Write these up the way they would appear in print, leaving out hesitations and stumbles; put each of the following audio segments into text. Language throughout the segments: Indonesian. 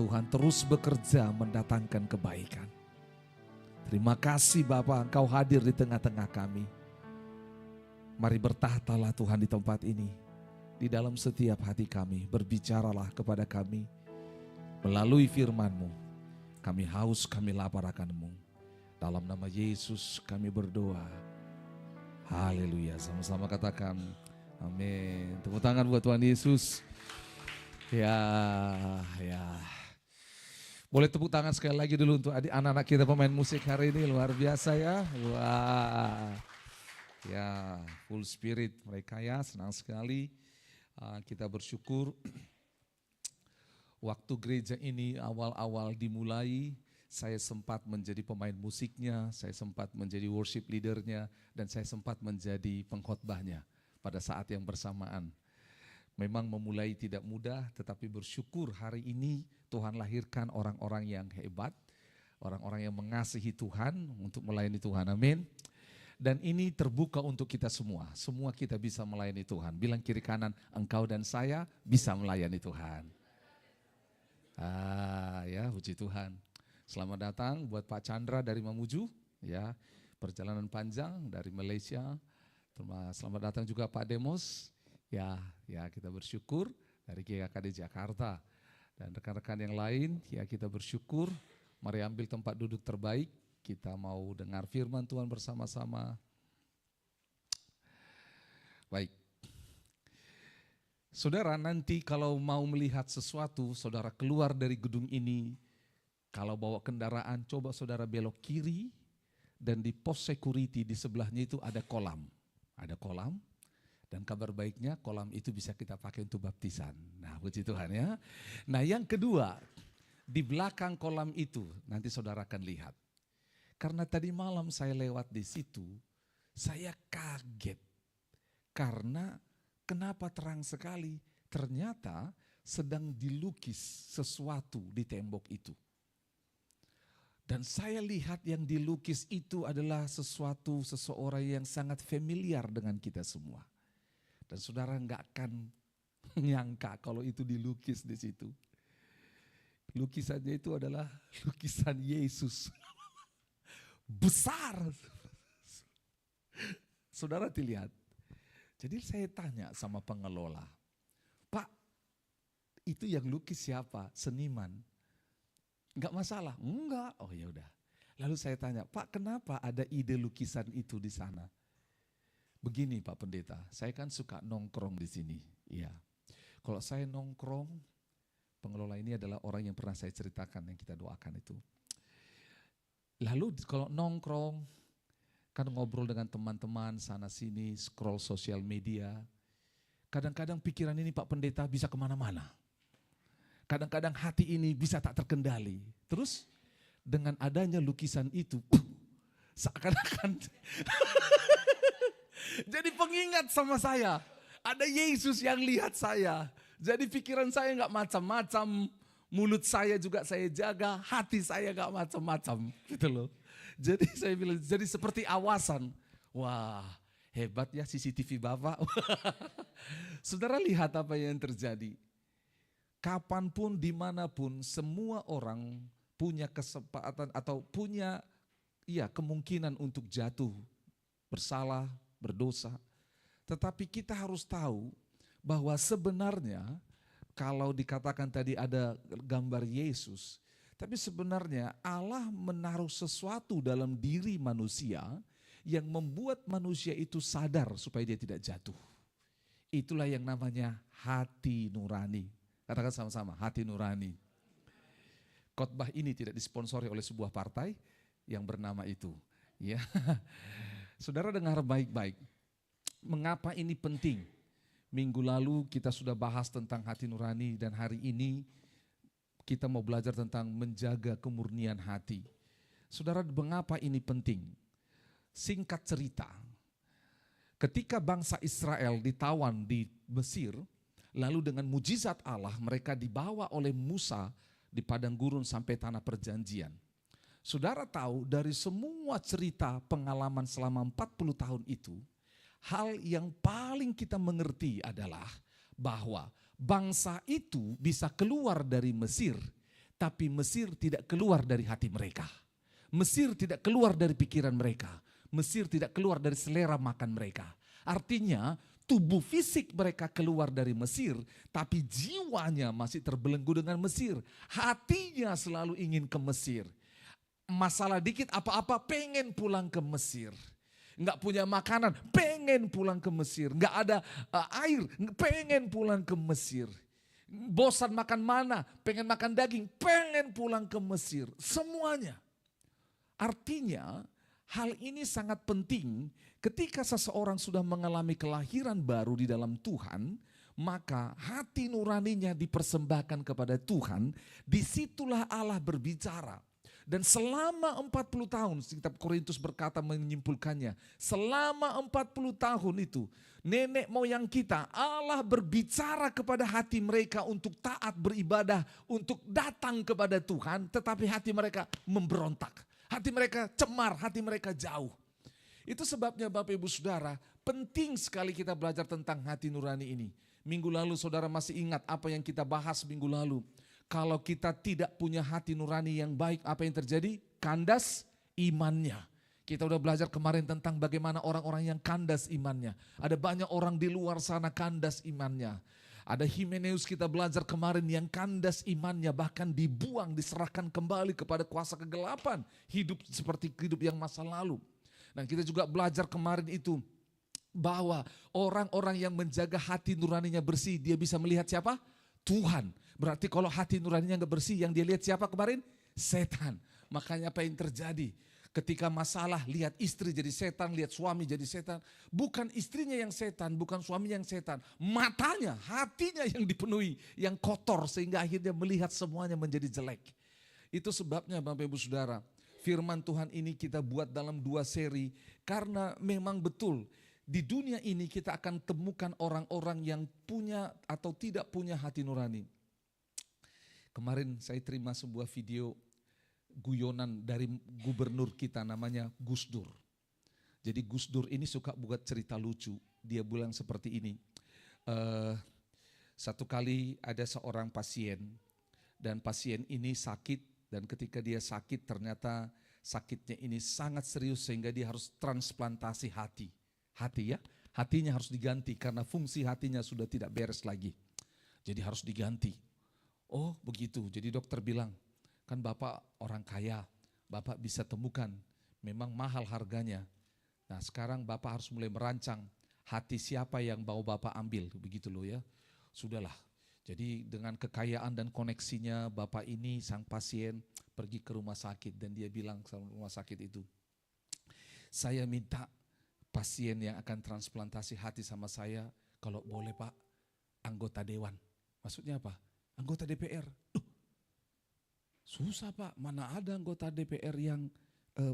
Tuhan terus bekerja mendatangkan kebaikan. Terima kasih Bapa, Engkau hadir di tengah-tengah kami. Mari bertahtalah Tuhan di tempat ini. Di dalam setiap hati kami, berbicaralah kepada kami. Melalui firman-Mu, kami haus, kami lapar akan-Mu. Dalam nama Yesus kami berdoa. Haleluya, sama-sama katakan amin. Tepuk tangan buat Tuhan Yesus. Ya. Boleh tepuk tangan sekali lagi dulu untuk anak-anak kita pemain musik hari ini, luar biasa ya. Wah. Ya, full spirit mereka ya, senang sekali. Kita bersyukur waktu gereja ini awal-awal dimulai, saya sempat menjadi pemain musiknya, saya sempat menjadi worship leadernya, dan saya sempat menjadi pengkhotbahnya pada saat yang bersamaan. Memang memulai tidak mudah, tetapi bersyukur hari ini Tuhan lahirkan orang-orang yang hebat, orang-orang yang mengasihi Tuhan untuk melayani Tuhan, amin. Dan ini terbuka untuk kita semua kita bisa melayani Tuhan. Bilang kiri kanan, engkau dan saya bisa melayani Tuhan. Ya, puji Tuhan. Selamat datang buat Pak Chandra dari Mamuju, ya, perjalanan panjang dari Malaysia. Selamat datang juga Pak Demos, ya kita bersyukur dari GKKD Jakarta. Dan rekan-rekan yang lain, ya kita bersyukur. Mari ambil tempat duduk terbaik, kita mau dengar firman Tuhan bersama-sama. Baik. Saudara, nanti kalau mau melihat sesuatu, saudara keluar dari gedung ini, kalau bawa kendaraan, coba saudara belok kiri, dan di pos security di sebelahnya itu ada kolam. Ada kolam, dan kabar baiknya kolam itu bisa kita pakai untuk baptisan. Nah, puji Tuhan ya. Nah, yang kedua, di belakang kolam itu, nanti saudara akan lihat. Karena tadi malam saya lewat di situ, saya kaget. Karena kenapa terang sekali? Ternyata sedang dilukis sesuatu di tembok itu. Dan saya lihat yang dilukis itu adalah seseorang yang sangat familiar dengan kita semua. Dan saudara nggak akan nyangka kalau itu dilukis di situ. Lukisannya itu adalah lukisan Yesus. Besar. Saudara dilihat. Jadi saya tanya sama pengelola, Pak, itu yang lukis siapa? Seniman? Enggak masalah? Enggak. Oh ya udah. Lalu saya tanya, Pak, kenapa ada ide lukisan itu di sana? Begini Pak Pendeta, saya kan suka nongkrong di sini. Iya. Kalau saya nongkrong, pengelola ini adalah orang yang pernah saya ceritakan yang kita doakan itu. Lalu kalau nongkrong, kan ngobrol dengan teman-teman sana sini, scroll sosial media. Kadang-kadang pikiran ini Pak Pendeta bisa kemana-mana. Kadang-kadang hati ini bisa tak terkendali. Terus dengan adanya lukisan itu, seakan-akan jadi pengingat sama saya. Ada Yesus yang lihat saya. Jadi pikiran saya gak macam-macam. Mulut saya juga saya jaga, hati saya gak macam-macam. Gitu loh. Jadi saya bilang, jadi seperti awasan. Wah, hebat ya CCTV Bapak. Saudara lihat apa yang terjadi. Kapanpun, dimanapun, semua orang punya kesempatan atau punya kemungkinan untuk jatuh, bersalah, berdosa. Tetapi kita harus tahu bahwa sebenarnya kalau dikatakan tadi ada gambar Yesus, tapi sebenarnya Allah menaruh sesuatu dalam diri manusia yang membuat manusia itu sadar supaya dia tidak jatuh. Itulah yang namanya hati nurani. Katakan sama-sama, hati nurani. Khotbah ini tidak disponsori oleh sebuah partai yang bernama itu. Ya, saudara dengar baik-baik. Mengapa ini penting? Minggu lalu kita sudah bahas tentang hati nurani dan hari ini kita mau belajar tentang menjaga kemurnian hati. Saudara, mengapa ini penting? Singkat cerita, ketika bangsa Israel ditawan di Mesir, lalu dengan mujizat Allah mereka dibawa oleh Musa di padang gurun sampai tanah perjanjian. Saudara tahu dari semua cerita pengalaman selama 40 tahun itu, hal yang paling kita mengerti adalah bahwa bangsa itu bisa keluar dari Mesir, tapi Mesir tidak keluar dari hati mereka. Mesir tidak keluar dari pikiran mereka. Mesir tidak keluar dari selera makan mereka. Artinya tubuh fisik mereka keluar dari Mesir, tapi jiwanya masih terbelenggu dengan Mesir. Hatinya selalu ingin ke Mesir. Masalah dikit apa-apa pengen pulang ke Mesir. Nggak punya makanan, pengen pulang ke Mesir. Nggak ada air, pengen pulang ke Mesir. Bosan makan mana, pengen makan daging, pengen pulang ke Mesir. Semuanya. Artinya hal ini sangat penting ketika seseorang sudah mengalami kelahiran baru di dalam Tuhan, maka hati nuraninya dipersembahkan kepada Tuhan, disitulah Allah berbicara. Dan selama 40 tahun, kitab Korintus berkata menyimpulkannya, selama 40 tahun itu, nenek moyang kita, Allah berbicara kepada hati mereka untuk taat beribadah, untuk datang kepada Tuhan, tetapi hati mereka memberontak. Hati mereka cemar, hati mereka jauh. Itu sebabnya Bapak Ibu Saudara, penting sekali kita belajar tentang hati nurani ini. Minggu lalu saudara masih ingat apa yang kita bahas minggu lalu. Kalau kita tidak punya hati nurani yang baik, apa yang terjadi? Kandas imannya. Kita udah belajar kemarin tentang bagaimana orang-orang yang kandas imannya. Ada banyak orang di luar sana kandas imannya. Ada Himeneus kita belajar kemarin yang kandas imannya, bahkan dibuang, diserahkan kembali kepada kuasa kegelapan. Hidup seperti hidup yang masa lalu. Dan kita juga belajar kemarin itu bahwa orang-orang yang menjaga hati nuraninya bersih, dia bisa melihat siapa? Tuhan. Berarti kalau hati nuraninya gak bersih, yang dia lihat siapa kemarin? Setan. Makanya apa yang terjadi? Ketika masalah, lihat istri jadi setan, lihat suami jadi setan. Bukan istrinya yang setan, bukan suaminya yang setan. Matanya, hatinya yang dipenuhi, yang kotor sehingga akhirnya melihat semuanya menjadi jelek. Itu sebabnya Bapak Ibu Saudara, firman Tuhan ini kita buat dalam 2 seri. Karena memang betul, di dunia ini kita akan temukan orang-orang yang punya atau tidak punya hati nurani. Kemarin saya terima sebuah video guyonan dari gubernur kita namanya Gus Dur. Jadi Gus Dur ini suka buat cerita lucu. Dia bilang seperti ini. Satu kali ada seorang pasien dan pasien ini sakit, dan ketika dia sakit ternyata sakitnya ini sangat serius sehingga dia harus transplantasi hati. Hati ya, hatinya harus diganti karena fungsi hatinya sudah tidak beres lagi. Jadi harus diganti. Oh begitu, jadi dokter bilang, kan Bapak orang kaya, Bapak bisa temukan, memang mahal harganya. Nah sekarang Bapak harus mulai merancang hati siapa yang mau Bapak ambil, begitu loh ya. Sudahlah, jadi dengan kekayaan dan koneksinya Bapak ini sang pasien pergi ke rumah sakit dan dia bilang ke rumah sakit itu, saya minta pasien yang akan transplantasi hati sama saya, kalau boleh Pak, anggota dewan. Maksudnya apa? Anggota DPR. Susah Pak, mana ada anggota DPR yang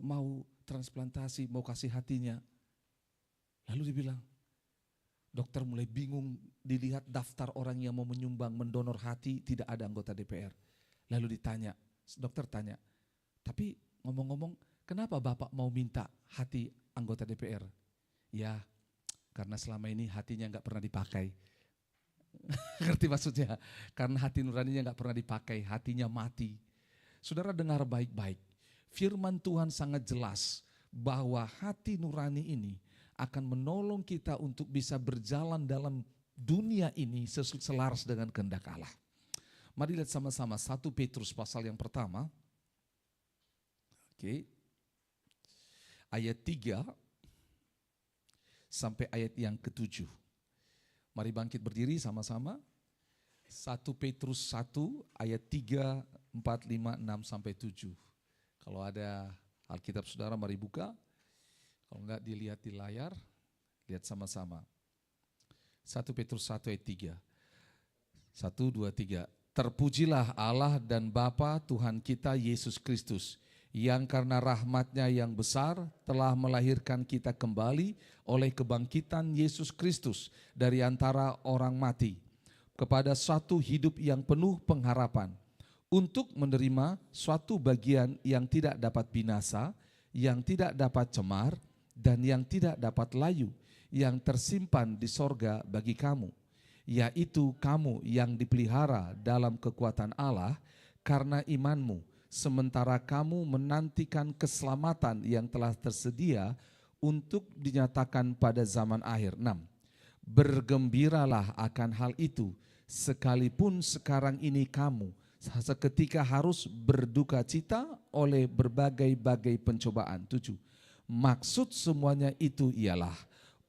mau transplantasi, mau kasih hatinya. Lalu dibilang, dokter mulai bingung, dilihat daftar orang yang mau menyumbang, mendonor hati, tidak ada anggota DPR. Lalu ditanya, dokter tanya, tapi ngomong-ngomong, kenapa Bapak mau minta hati anggota DPR? Ya, karena selama ini hatinya nggak pernah dipakai. Ngerti maksudnya? Karena hati nuraninya nggak pernah dipakai, hatinya mati. Saudara dengar baik-baik, firman Tuhan sangat jelas bahwa hati nurani ini akan menolong kita untuk bisa berjalan dalam dunia ini selaras dengan kehendak Allah. Mari lihat sama-sama 1 Petrus pasal yang pertama. Oke. Ayat 3 sampai ayat yang ke-7. Mari bangkit berdiri sama-sama. 1 Petrus 1 ayat 3, 4, 5, 6 sampai 7. Kalau ada Alkitab saudara mari buka. Kalau enggak dilihat di layar, lihat sama-sama. 1 Petrus 1 ayat 3. 1, 2, 3. Terpujilah Allah dan Bapa Tuhan kita Yesus Kristus, yang karena rahmat-Nya yang besar telah melahirkan kita kembali oleh kebangkitan Yesus Kristus dari antara orang mati, kepada suatu hidup yang penuh pengharapan, untuk menerima suatu bagian yang tidak dapat binasa, yang tidak dapat cemar, dan yang tidak dapat layu, yang tersimpan di sorga bagi kamu, yaitu kamu yang dipelihara dalam kekuatan Allah karena imanmu, sementara kamu menantikan keselamatan yang telah tersedia untuk dinyatakan pada zaman akhir. 6. Bergembiralah akan hal itu, sekalipun sekarang ini kamu seketika harus berduka cita oleh berbagai-bagai pencobaan. 7. Maksud semuanya itu ialah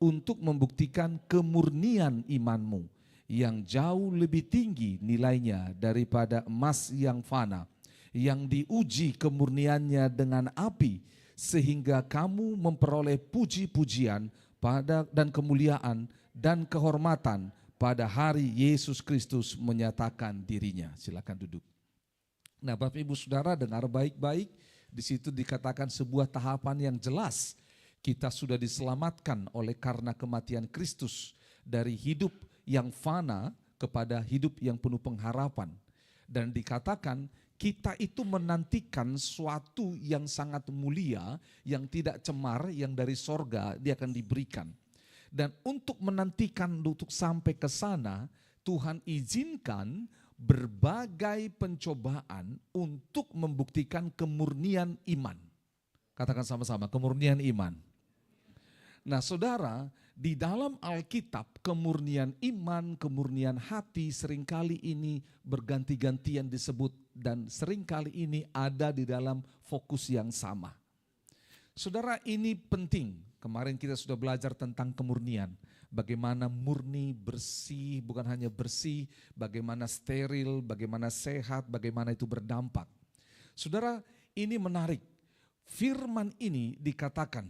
untuk membuktikan kemurnian imanmu yang jauh lebih tinggi nilainya daripada emas yang fana, yang diuji kemurniannya dengan api, sehingga kamu memperoleh puji-pujian dan kemuliaan dan kehormatan pada hari Yesus Kristus menyatakan dirinya. Silakan duduk. Nah, Bapak Ibu Saudara, dengar baik-baik, di situ dikatakan sebuah tahapan yang jelas. Kita sudah diselamatkan oleh karena kematian Kristus dari hidup yang fana kepada hidup yang penuh pengharapan. Dan dikatakan kita itu menantikan suatu yang sangat mulia, yang tidak cemar, yang dari sorga dia akan diberikan. Dan untuk menantikan untuk sampai ke sana, Tuhan izinkan berbagai pencobaan untuk membuktikan kemurnian iman. Katakan sama-sama, kemurnian iman. Nah, saudara, di dalam Alkitab kemurnian iman, kemurnian hati seringkali ini berganti-gantian disebut dan seringkali ini ada di dalam fokus yang sama. Saudara, ini penting. Kemarin kita sudah belajar tentang kemurnian. Bagaimana murni, bersih, bukan hanya bersih, bagaimana steril, bagaimana sehat, bagaimana itu berdampak. Saudara, ini menarik. Firman ini dikatakan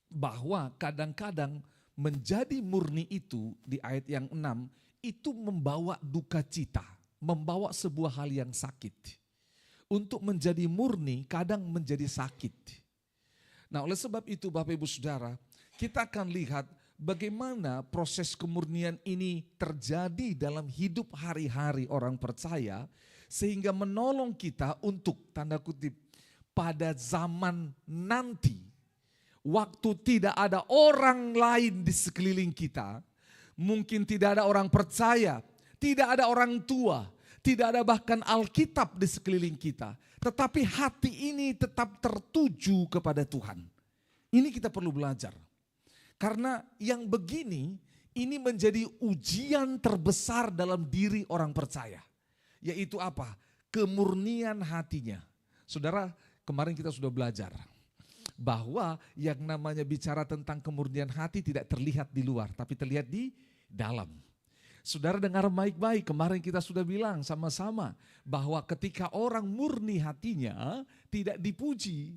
bahwa kadang-kadang menjadi murni itu di ayat yang 6 itu membawa duka cita, membawa sebuah hal yang sakit. Untuk menjadi murni kadang menjadi sakit. Nah, oleh sebab itu Bapak Ibu Saudara, kita akan lihat bagaimana proses kemurnian ini terjadi dalam hidup hari-hari orang percaya sehingga menolong kita untuk tanda kutip pada zaman nanti, waktu tidak ada orang lain di sekeliling kita, mungkin tidak ada orang percaya, tidak ada orang tua, tidak ada bahkan Alkitab di sekeliling kita. Tetapi hati ini tetap tertuju kepada Tuhan. Ini kita perlu belajar. Karena yang begini, ini menjadi ujian terbesar dalam diri orang percaya. Yaitu apa? Kemurnian hatinya. Saudara, kemarin kita sudah belajar bahwa yang namanya bicara tentang kemurnian hati tidak terlihat di luar, tapi terlihat di dalam. Saudara dengar baik-baik, kemarin kita sudah bilang sama-sama bahwa ketika orang murni hatinya tidak dipuji.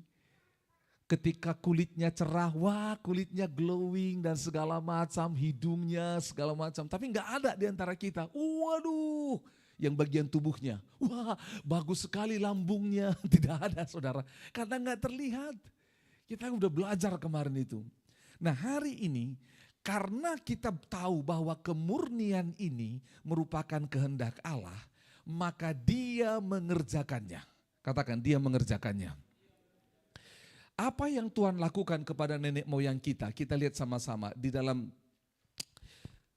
Ketika kulitnya cerah, wah kulitnya glowing dan segala macam, hidungnya segala macam. Tapi enggak ada di antara kita, waduh yang bagian tubuhnya, wah bagus sekali lambungnya. Tidak ada saudara, karena enggak terlihat. Kita udah belajar kemarin itu. Nah, hari ini karena kita tahu bahwa kemurnian ini merupakan kehendak Allah, maka Dia mengerjakannya. Katakan, Dia mengerjakannya. Apa yang Tuhan lakukan kepada nenek moyang kita? Kita lihat sama-sama di dalam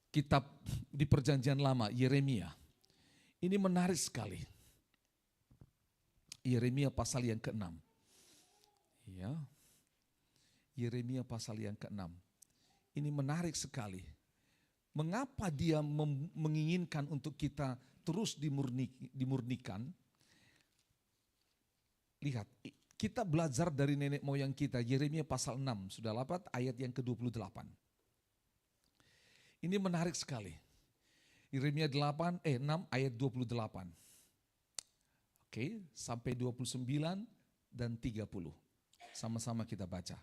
kitab di Perjanjian Lama, Yeremia. Ini menarik sekali. Yeremia pasal yang ke-6. Ya. Yeremia pasal yang ke-6. Ini menarik sekali. Mengapa dia menginginkan untuk kita terus dimurnikan? Lihat, kita belajar dari nenek moyang kita. Yeremia pasal 6, sudah dapat ayat yang ke-28. Ini menarik sekali. Yeremia 6 ayat 28. Oke, sampai 29 dan 30. Sama-sama kita baca.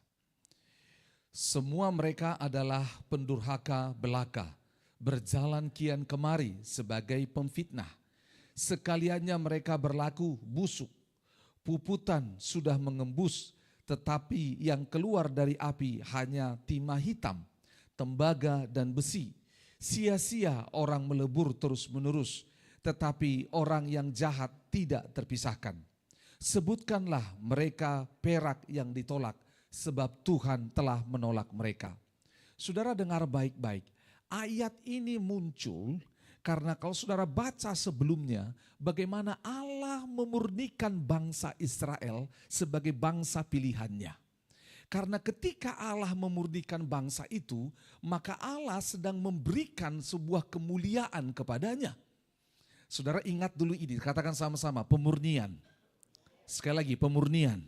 Semua mereka adalah pendurhaka belaka, berjalan kian kemari sebagai pemfitnah. Sekaliannya mereka berlaku busuk, puputan sudah mengembus, tetapi yang keluar dari api hanya timah hitam, tembaga dan besi. Sia-sia orang melebur terus-menerus, tetapi orang yang jahat tidak terpisahkan. Sebutkanlah mereka perak yang ditolak, sebab Tuhan telah menolak mereka. Saudara dengar baik-baik, ayat ini muncul karena kalau saudara baca sebelumnya, bagaimana Allah Allah memurnikan bangsa Israel sebagai bangsa pilihannya. Karena ketika Allah memurnikan bangsa itu, maka Allah sedang memberikan sebuah kemuliaan kepadanya. Saudara ingat dulu ini, katakan sama-sama, pemurnian. Sekali lagi, pemurnian.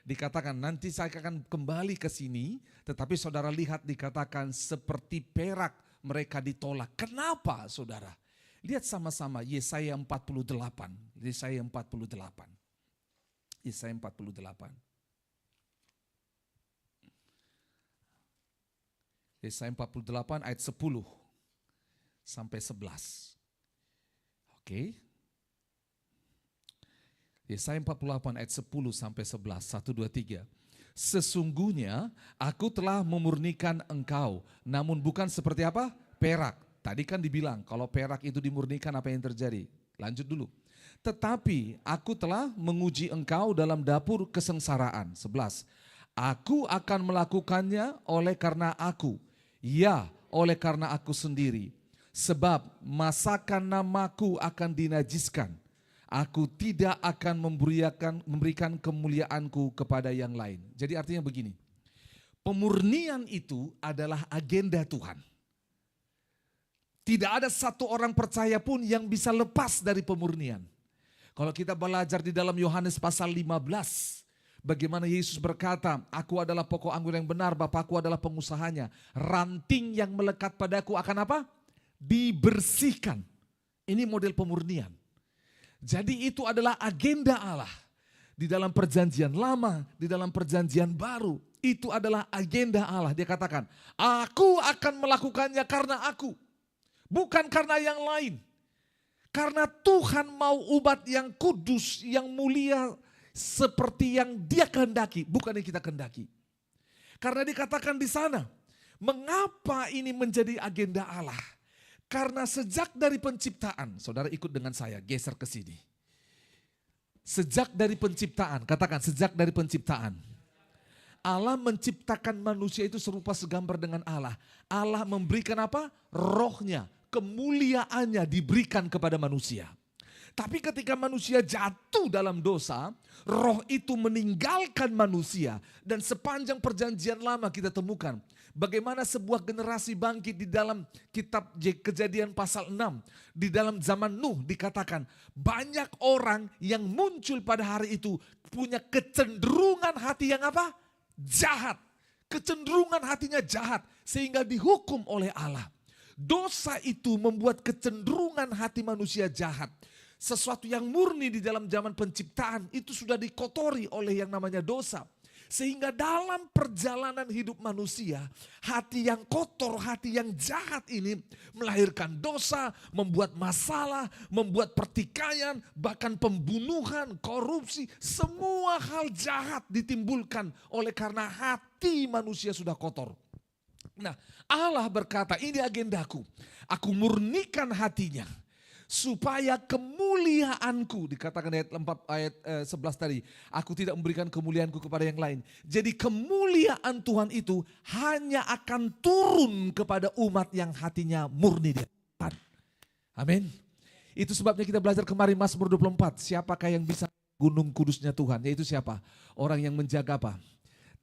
Dikatakan nanti saya akan kembali ke sini, tetapi saudara lihat dikatakan seperti perak mereka ditolak. Kenapa saudara? Lihat sama-sama Yesaya 48. Yesaya 48. Yesaya 48. Yesaya 48 ayat 10 sampai 11. Oke. Yesaya 48 ayat 10 sampai 11. 1, 2, 3. Sesungguhnya aku telah memurnikan engkau, namun bukan seperti apa? Perak. Tadi kan dibilang kalau perak itu dimurnikan apa yang terjadi? Lanjut dulu. Tetapi aku telah menguji engkau dalam dapur kesengsaraan. 11. Aku akan melakukannya oleh karena aku. Ya, oleh karena aku sendiri. Sebab masakan namaku akan dinajiskan. Aku tidak akan memberikan kemuliaanku kepada yang lain. Jadi artinya begini. Pemurnian itu adalah agenda Tuhan. Tidak ada satu orang percaya pun yang bisa lepas dari pemurnian. Kalau kita belajar di dalam Yohanes pasal 15. Bagaimana Yesus berkata, aku adalah pokok anggur yang benar, Bapakku adalah pengusahanya. Ranting yang melekat padaku akan apa? Dibersihkan. Ini model pemurnian. Jadi itu adalah agenda Allah. Di dalam perjanjian lama, di dalam perjanjian baru. Itu adalah agenda Allah. Dia katakan, aku akan melakukannya karena aku. Bukan karena yang lain. Karena Tuhan mau umat yang kudus, yang mulia, seperti yang dia kehendaki, bukan yang kita kehendaki. Karena dikatakan di sana, mengapa ini menjadi agenda Allah? Karena sejak dari penciptaan, saudara ikut dengan saya, geser ke sini. Sejak dari penciptaan, katakan sejak dari penciptaan. Allah menciptakan manusia itu serupa segambar dengan Allah. Allah memberikan apa? Rohnya, kemuliaannya diberikan kepada manusia. Tapi ketika manusia jatuh dalam dosa, roh itu meninggalkan manusia. Dan sepanjang perjanjian lama kita temukan bagaimana sebuah generasi bangkit di dalam kitab Kejadian pasal 6. Di dalam zaman Nuh dikatakan banyak orang yang muncul pada hari itu punya kecenderungan hati yang apa? Jahat. Kecenderungan hatinya jahat sehingga dihukum oleh Allah. Dosa itu membuat kecenderungan hati manusia jahat. Sesuatu yang murni di dalam zaman penciptaan itu sudah dikotori oleh yang namanya dosa. Sehingga dalam perjalanan hidup manusia, hati yang kotor, hati yang jahat ini melahirkan dosa, membuat masalah, membuat pertikaian, bahkan pembunuhan, korupsi. Semua hal jahat ditimbulkan oleh karena hati manusia sudah kotor. Nah, Allah berkata, ini agendaku. Aku murnikan hatinya. Supaya kemuliaanku, dikatakan ayat 11 tadi, aku tidak memberikan kemuliaanku kepada yang lain. Jadi kemuliaan Tuhan itu hanya akan turun kepada umat yang hatinya murni di hadapan. Amin. Itu sebabnya kita belajar kemarin Mazmur 24. Siapakah yang bisa gunung kudusnya Tuhan? Yaitu siapa? Orang yang menjaga apa?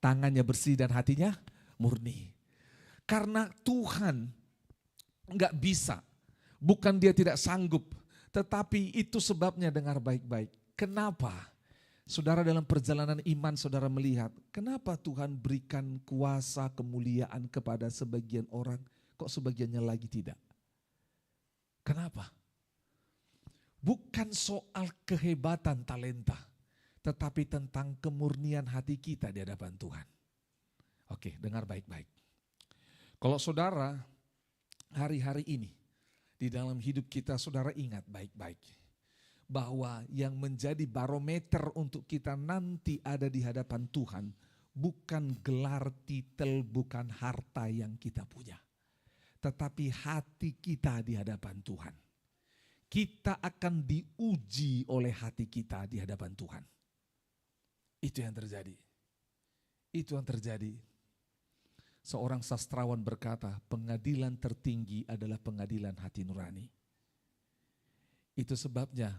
Tangannya bersih dan hatinya murni. Karena Tuhan enggak bisa. Bukan dia tidak sanggup, tetapi itu sebabnya, dengar baik-baik. Kenapa? Saudara dalam perjalanan iman saudara melihat, kenapa Tuhan berikan kuasa kemuliaan kepada sebagian orang, kok sebagiannya lagi tidak? Kenapa? Bukan soal kehebatan talenta, tetapi tentang kemurnian hati kita di hadapan Tuhan. Oke, dengar baik-baik. Kalau saudara hari-hari ini, di dalam hidup kita saudara ingat baik-baik. Bahwa yang menjadi barometer untuk kita nanti ada di hadapan Tuhan. Bukan gelar, titel, bukan harta yang kita punya. Tetapi hati kita di hadapan Tuhan. Kita akan diuji oleh hati kita di hadapan Tuhan. Itu yang terjadi. Itu yang terjadi. Seorang sastrawan berkata, pengadilan tertinggi adalah pengadilan hati nurani. Itu sebabnya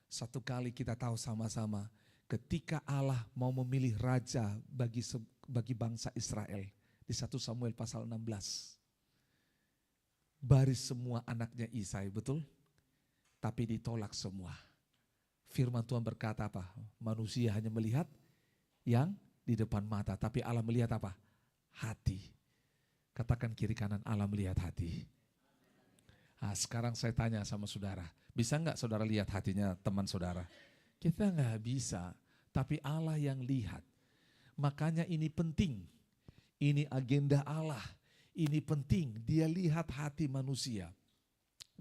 Satu kali kita tahu sama-sama, ketika Allah mau memilih raja bagi bangsa Israel, di 1 Samuel pasal 16. Baris semua anaknya Isai, betul? Tapi ditolak semua. Firman Tuhan berkata apa? Manusia hanya melihat yang di depan mata, tapi Allah melihat apa? Hati. Katakan kiri kanan, Allah melihat hati. Nah, sekarang saya tanya sama saudara, bisa enggak saudara lihat hatinya teman saudara? Kita enggak bisa, tapi Allah yang lihat. Makanya ini penting, ini agenda Allah, ini penting, dia lihat hati manusia.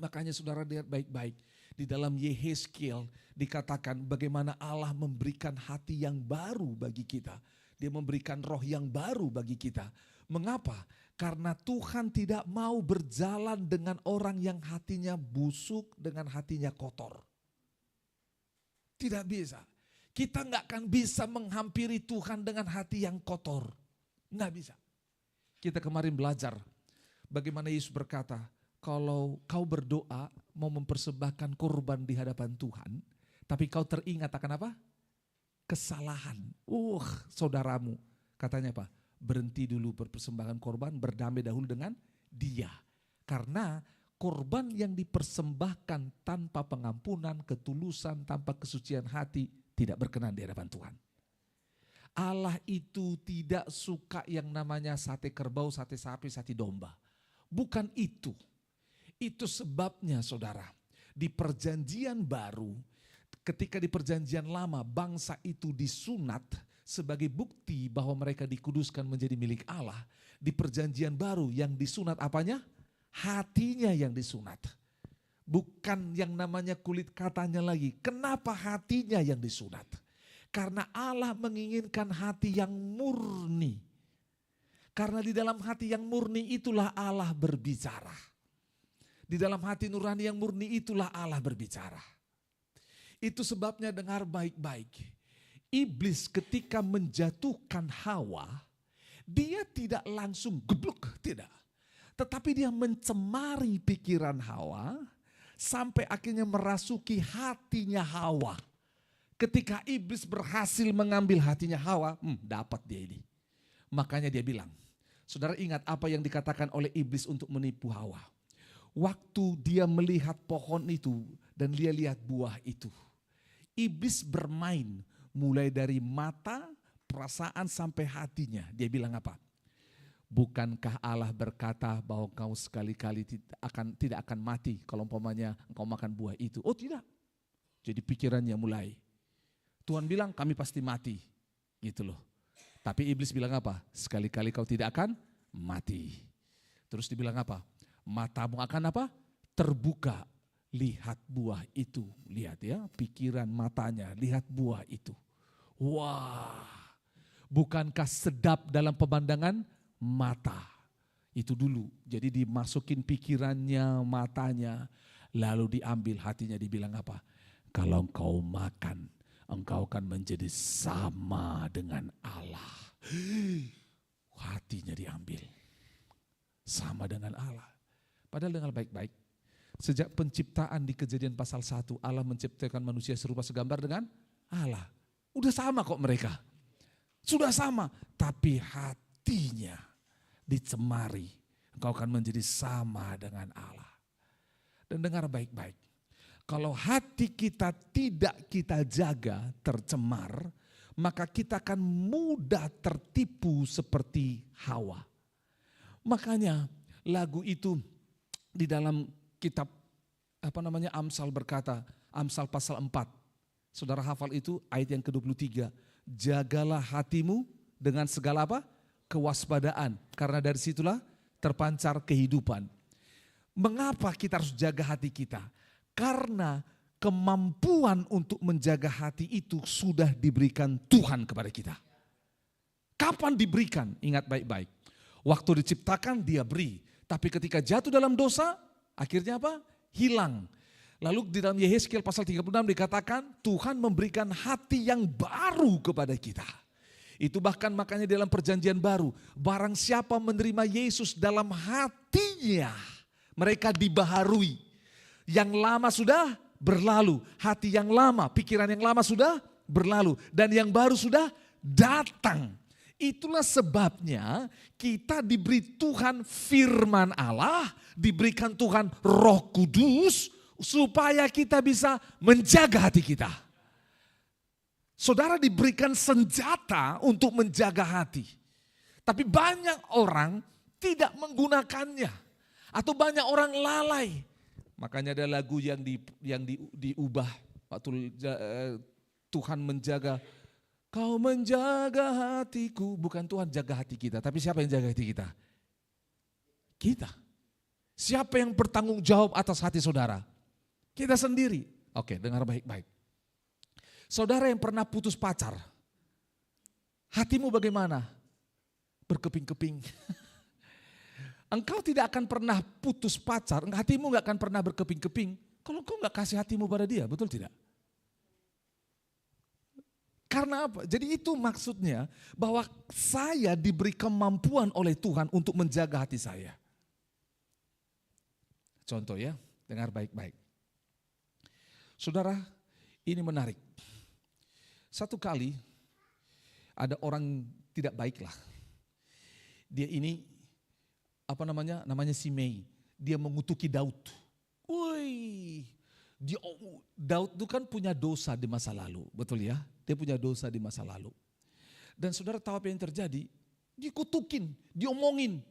Makanya saudara lihat baik-baik, di dalam Yehezkiel dikatakan bagaimana Allah memberikan hati yang baru bagi kita. Dia memberikan roh yang baru bagi kita. Mengapa? Karena Tuhan tidak mau berjalan dengan orang yang hatinya busuk, dengan hatinya kotor. Tidak bisa. Kita nggak akan bisa menghampiri Tuhan dengan hati yang kotor. Nggak bisa. Kita kemarin belajar bagaimana Yesus berkata, kalau kau berdoa mau mempersembahkan korban di hadapan Tuhan, tapi kau teringat akan apa? Kesalahan. Saudaramu. Katanya apa? Berhenti dulu berpersembahan korban, berdamai dahulu dengan dia. Karena korban yang dipersembahkan tanpa pengampunan, ketulusan, tanpa kesucian hati tidak berkenan di hadapan Tuhan. Allah itu tidak suka yang namanya sate kerbau, sate sapi, sate domba. Bukan itu. Itu sebabnya saudara, di perjanjian baru, ketika di perjanjian lama bangsa itu disunat sebagai bukti bahwa mereka dikuduskan menjadi milik Allah. Di perjanjian baru yang disunat apanya? Hatinya yang disunat. Bukan yang namanya kulit katanya lagi. Kenapa hatinya yang disunat? Karena Allah menginginkan hati yang murni. Karena di dalam hati yang murni itulah Allah berbicara. Di dalam hati nurani yang murni itulah Allah berbicara. Itu sebabnya dengar baik-baik. Iblis ketika menjatuhkan Hawa, dia tidak langsung gebluk, tidak. Tetapi dia mencemari pikiran Hawa sampai akhirnya merasuki hatinya Hawa. Ketika iblis berhasil mengambil hatinya Hawa, dapat dia ini. Makanya dia bilang, saudara ingat apa yang dikatakan oleh iblis untuk menipu Hawa. Waktu dia melihat pohon itu dan dia lihat buah itu. Iblis bermain mulai dari mata, perasaan sampai hatinya. Dia bilang apa? Bukankah Allah berkata bahwa kau sekali-kali tidak akan mati kalau umpamanya engkau makan buah itu? Oh tidak. Jadi pikirannya mulai. Tuhan bilang kami pasti mati. Gitu loh. Tapi iblis bilang apa? Sekali-kali kau tidak akan mati. Terus dibilang apa? Matamu akan apa? Terbuka. Lihat buah itu. Lihat ya, pikiran matanya. Lihat buah itu. Wah. Bukankah sedap dalam pemandangan mata? Itu dulu. Jadi dimasukin pikirannya, matanya. Lalu diambil hatinya, dibilang apa? Kalau engkau makan, engkau akan menjadi sama dengan Allah. Hatinya diambil. Sama dengan Allah. Padahal dengar baik-baik. Sejak penciptaan di Kejadian pasal 1, Allah menciptakan manusia serupa segambar dengan Allah. Udah sama kok mereka. Sudah sama. Tapi hatinya dicemari. Engkau akan menjadi sama dengan Allah. Dan dengar baik-baik. Kalau hati kita tidak kita jaga tercemar, maka kita akan mudah tertipu seperti Hawa. Makanya lagu itu di dalam kitab Amsal berkata, Amsal pasal 4. Saudara hafal itu ayat yang ke-23. Jagalah hatimu dengan segala apa? Kewaspadaan. Karena dari situlah terpancar kehidupan. Mengapa kita harus jaga hati kita? Karena kemampuan untuk menjaga hati itu sudah diberikan Tuhan kepada kita. Kapan diberikan? Ingat baik-baik. Waktu diciptakan dia beri. Tapi ketika jatuh dalam dosa, akhirnya apa? Hilang. Lalu di dalam Yehezkiel pasal 36 dikatakan Tuhan memberikan hati yang baru kepada kita. Itu bahkan makanya dalam perjanjian baru, barang siapa menerima Yesus dalam hatinya, mereka dibaharui. Yang lama sudah berlalu. Hati yang lama, pikiran yang lama sudah berlalu. Dan yang baru sudah datang. Itulah sebabnya kita diberi Tuhan firman Allah, diberikan Tuhan Roh Kudus, supaya kita bisa menjaga hati kita. Saudara diberikan senjata untuk menjaga hati. Tapi banyak orang tidak menggunakannya. Atau banyak orang lalai. Makanya ada lagu yang diubah. Waktu Tuhan menjaga. Kau menjaga hatiku. Bukan Tuhan jaga hati kita. Tapi siapa yang jaga hati kita? Kita. Siapa yang bertanggung jawab atas hati saudara? Kita sendiri. Oke, dengar baik-baik. Saudara yang pernah putus pacar. Hatimu bagaimana? Berkeping-keping. Engkau tidak akan pernah putus pacar. Hatimu gak akan pernah berkeping-keping. Kalau engkau gak kasih hatimu pada dia. Betul tidak? Karena apa? Jadi itu maksudnya bahwa saya diberi kemampuan oleh Tuhan untuk menjaga hati saya. Contoh ya, dengar baik-baik. Saudara, ini menarik. Satu kali ada orang tidak baik lah. Dia ini namanya Simei. Dia mengutuki Daud. Daud itu kan punya dosa di masa lalu, betul ya? Dia punya dosa di masa lalu. Dan saudara tahu apa yang terjadi? Dikutukin, diomongin.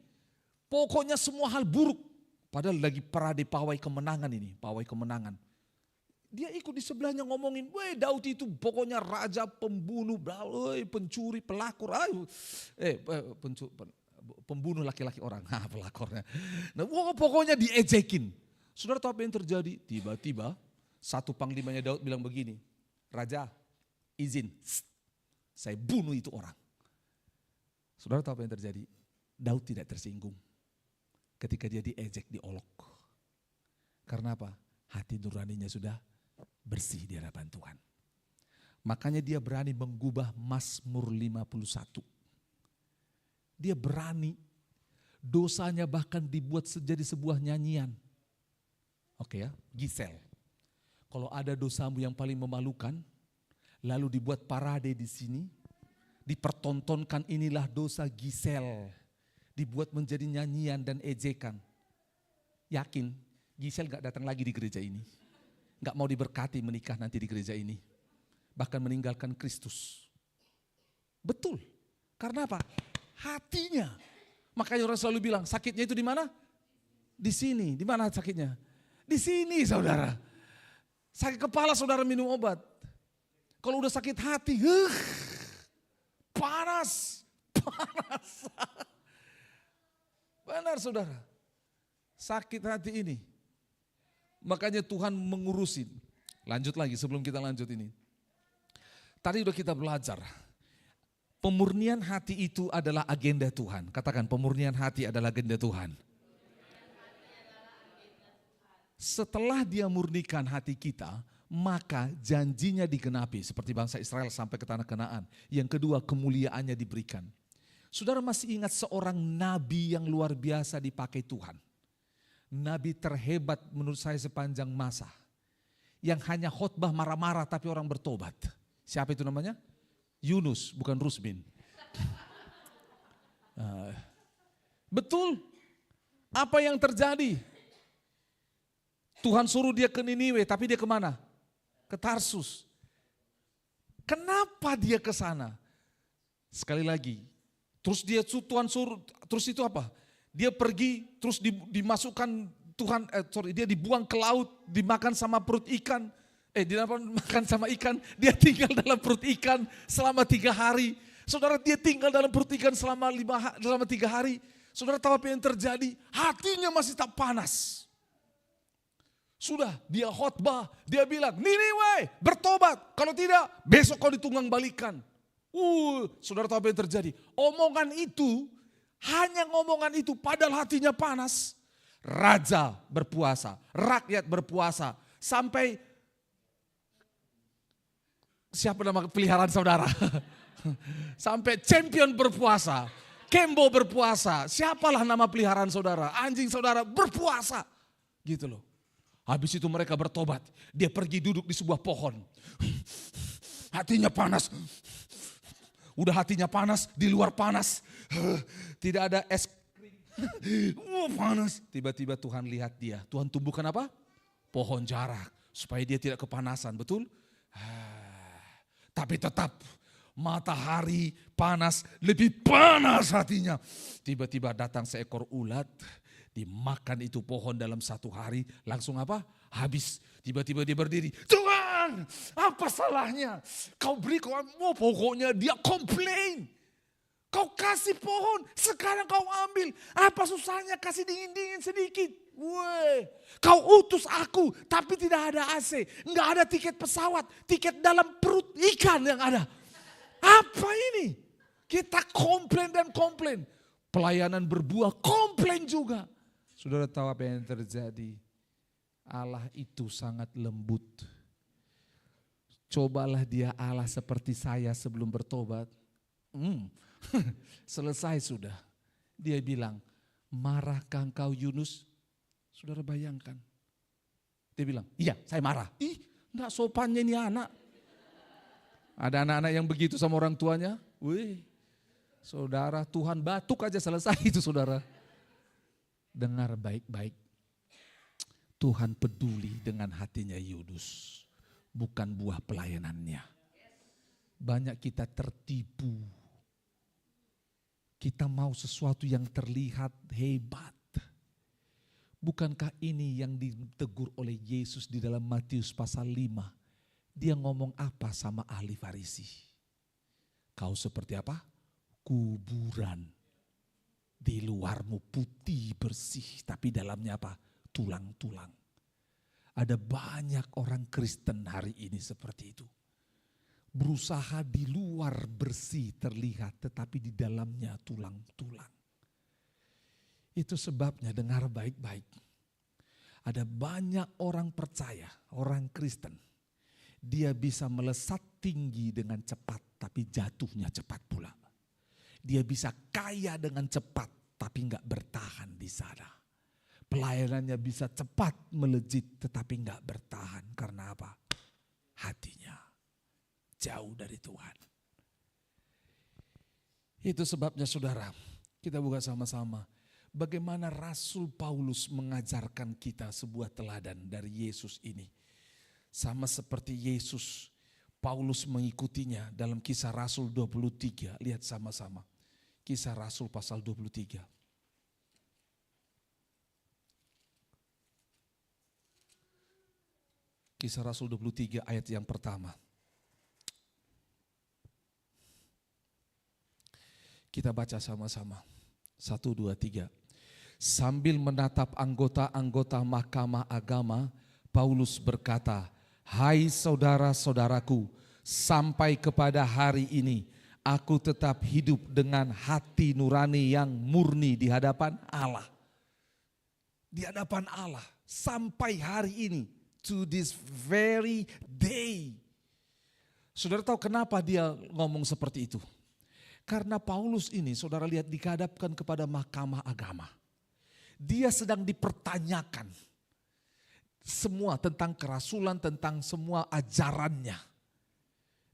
Pokoknya semua hal buruk. Padahal lagi parade pawai kemenangan ini, pawai kemenangan. Dia ikut di sebelahnya ngomongin, Daud itu pokoknya raja, pembunuh, pencuri, pelakor. Pembunuh laki-laki orang, pelakornya. Nah, pokoknya diejekin. Saudara tahu apa yang terjadi? Tiba-tiba satu panglimanya Daud bilang begini, Raja, izin, saya bunuh itu orang. Saudara tahu apa yang terjadi? Daud tidak tersinggung ketika dia diejek, diolok. Karena apa? Hati nuraninya sudah bersih di hadapan Tuhan. Makanya dia berani mengubah Mazmur 51. Dia berani, dosanya bahkan dibuat jadi sebuah nyanyian. Oke ya, Gisel. Kalau ada dosamu yang paling memalukan, lalu dibuat parade di sini, dipertontonkan inilah dosa Gisel. Dibuat menjadi nyanyian dan ejekan. Yakin, Gisel gak datang lagi di gereja ini. Gak mau diberkati menikah nanti di gereja ini. Bahkan meninggalkan Kristus. Betul. Karena apa? Hatinya. Makanya orang selalu bilang, sakitnya itu di mana? Di sini. Di mana sakitnya? Di sini, saudara. Sakit kepala, saudara minum obat. Kalau udah sakit hati, panas. Benar, saudara. Sakit hati ini. Makanya Tuhan mengurusin. Lanjut lagi sebelum kita lanjut ini. Tadi udah kita belajar. Pemurnian hati itu adalah agenda Tuhan. Katakan, pemurnian hati adalah agenda Tuhan. Setelah dia murnikan hati kita, maka janjinya digenapi. Seperti bangsa Israel sampai ke tanah Kanaan. Yang kedua, kemuliaannya diberikan. Saudara masih ingat seorang nabi yang luar biasa dipakai Tuhan. Nabi terhebat menurut saya sepanjang masa. Yang hanya khotbah marah-marah tapi orang bertobat. Siapa itu namanya? Yunus, bukan Rusmin. Betul. Apa yang terjadi? Tuhan suruh dia ke Niniwe, tapi dia kemana? Ke Tarsus. Kenapa dia ke sana? Sekali lagi, terus Tuhan suruh, terus itu apa? Dia pergi, terus dimasukkan dia dibuang ke laut, dimakan sama perut ikan. Dimakan sama ikan, dia tinggal dalam perut ikan selama 3 hari. Saudara, dia tinggal dalam perut ikan selama 3 hari. Saudara tahu apa yang terjadi? Hatinya masih tak panas. Sudah, dia khotbah, dia bilang, Niniwe, bertobat. Kalau tidak, besok kau ditunggang balikan. Saudara tahu apa yang terjadi? Omongan itu, hanya ngomongan itu, padahal hatinya panas. Raja berpuasa, rakyat berpuasa, sampai siapa nama peliharaan saudara? Sampai champion berpuasa, Kembo berpuasa, siapalah nama peliharaan saudara, anjing saudara berpuasa. Gitu loh. Habis itu mereka bertobat. Dia pergi duduk di sebuah pohon. Hatinya panas. Udah hatinya panas, di luar panas. Tidak ada es krim. Panas. Tiba-tiba Tuhan lihat dia. Tuhan tumbuhkan apa? Pohon jarak. Supaya dia tidak kepanasan, betul? Tapi tetap matahari panas, lebih panas hatinya. Tiba-tiba datang seekor ulat. Dimakan itu pohon dalam 1 hari, langsung apa? Habis. Tiba-tiba dia berdiri, Tuhan apa salahnya? Kau beri pokoknya dia komplain. Kau kasih pohon, sekarang kau ambil. Apa susahnya kasih dingin-dingin sedikit? Weh, kau utus aku tapi tidak ada AC. Enggak ada tiket pesawat, tiket dalam perut ikan yang ada. Apa ini? Kita komplain dan komplain. Pelayanan berbuah, komplain juga. Saudara tahu apa yang terjadi? Allah itu sangat lembut. Cobalah dia Allah seperti saya sebelum bertobat. Selesai sudah. Dia bilang, marahkah engkau Yunus? Saudara bayangkan. Dia bilang, iya saya marah. Enggak sopannya ini anak. Ada anak-anak yang begitu sama orang tuanya. Wih, saudara Tuhan batuk aja selesai itu saudara. Dengar baik-baik. Tuhan peduli dengan hatinya Yunus. Bukan buah pelayanannya. Banyak kita tertipu. Kita mau sesuatu yang terlihat hebat. Bukankah ini yang ditegur oleh Yesus di dalam Matius pasal 5? Dia ngomong apa sama ahli Farisi? Kau seperti apa? Kuburan. Di luarmu putih bersih, tapi dalamnya apa? Tulang-tulang. Ada banyak orang Kristen hari ini seperti itu. Berusaha di luar bersih terlihat, tetapi di dalamnya tulang-tulang. Itu sebabnya dengar baik-baik. Ada banyak orang percaya, orang Kristen. Dia bisa melesat tinggi dengan cepat, tapi jatuhnya cepat pula. Dia bisa kaya dengan cepat, tapi enggak bertahan di sana. Pelayanannya bisa cepat melejit, tetapi enggak bertahan. Karena apa? Hatinya jauh dari Tuhan. Itu sebabnya saudara, kita buka sama-sama. Bagaimana Rasul Paulus mengajarkan kita sebuah teladan dari Yesus ini. Sama seperti Yesus, Paulus mengikutinya dalam Kisah Rasul 23. Lihat sama-sama. Kisah Rasul pasal 23. Kisah Rasul 23 ayat yang pertama. Kita baca sama-sama. 1, 2, 3. Sambil menatap anggota-anggota mahkamah agama, Paulus berkata, hai saudara-saudaraku, sampai kepada hari ini aku tetap hidup dengan hati nurani yang murni di hadapan Allah. Di hadapan Allah sampai hari ini, to this very day. Saudara tahu kenapa dia ngomong seperti itu? Karena Paulus ini saudara lihat dihadapkan kepada mahkamah agama. Dia sedang dipertanyakan semua tentang kerasulan, tentang semua ajarannya.